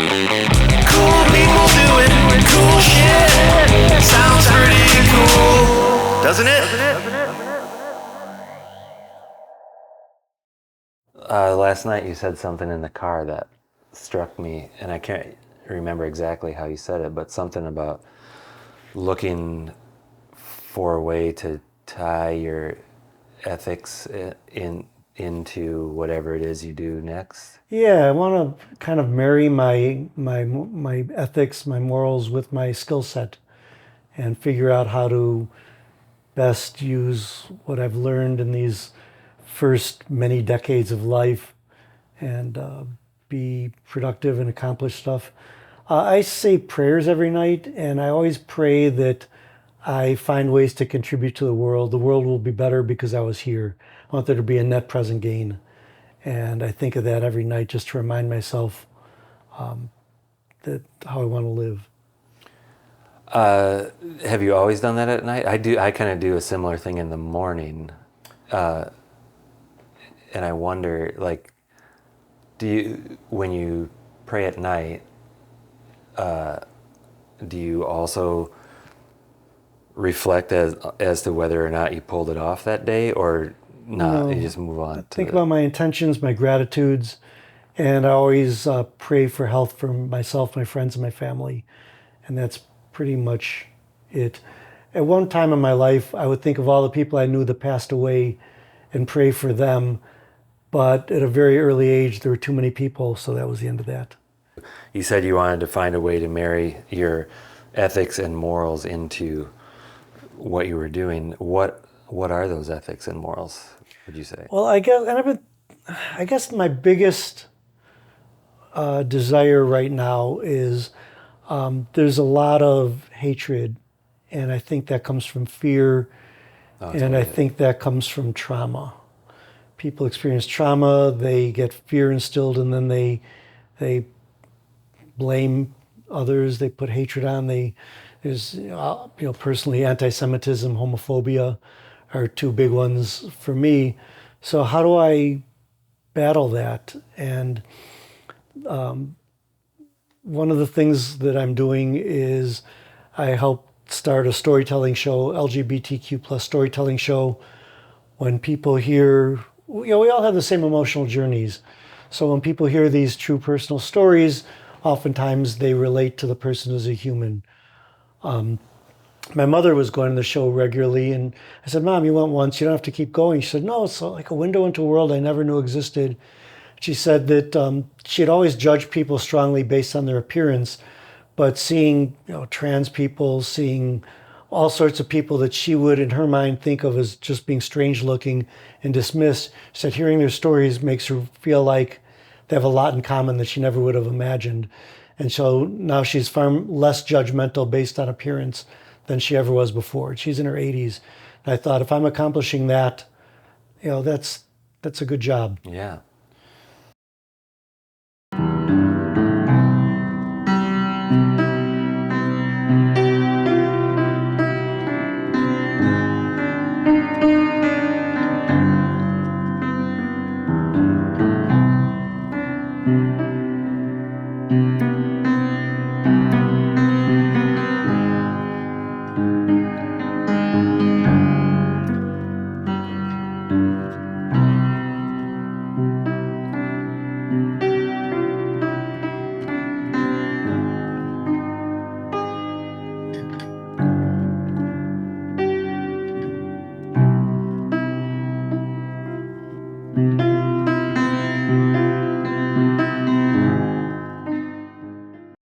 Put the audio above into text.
Cool people doing cool shit. Sounds pretty cool, doesn't it? Last night you said something in the car that struck me, and I can't remember exactly how you said it, but something about looking for a way to tie your ethics into whatever it is you do next. Yeah, I want to kind of marry my ethics, my morals with my skill set, and figure out how to best use what I've learned in these first many decades of life and be productive and accomplish stuff. I say prayers every night, and I always pray that I find ways to contribute to the world. The world will be better because I was here. I want there to be a net present gain. And I think of that every night just to remind myself that how I want to live. Have you always done that at night? I kind of do a similar thing in the morning. And I wonder, like, when you pray at night, do you also reflect as to whether or not you pulled it off that day, or not? You just move on. Think about my intentions, my gratitudes, and I always pray for health for myself, my friends, and my family. And that's pretty much it. At one time in my life, I would think of all the people I knew that passed away and pray for them. But at a very early age, there were too many people, so that was the end of that. You said you wanted to find a way to marry your ethics and morals into what you were doing. What are those ethics and morals, would you say? Well, I guess my biggest desire right now is there's a lot of hatred, and I think that comes from fear, and I think that comes from trauma. People experience trauma, they get fear instilled, and then they blame others, they put hatred on. There's personally, anti-Semitism, homophobia are two big ones for me. So how do I battle that? And one of the things that I'm doing is I help start a storytelling show, LGBTQ plus storytelling show. When people hear, we all have the same emotional journeys. So when people hear these true personal stories, oftentimes they relate to the person as a human. My mother was going to the show regularly, and I said, "Mom, you went once, you don't have to keep going." She said, "No, it's like a window into a world I never knew existed." She said that she had always judged people strongly based on their appearance, but seeing trans people, seeing all sorts of people that she would, in her mind, think of as just being strange looking and dismissed, she said hearing their stories makes her feel like they have a lot in common that she never would have imagined. And so now she's far less judgmental based on appearance than she ever was before. She's in her 80s. And I thought, if I'm accomplishing that, that's a good job. Yeah.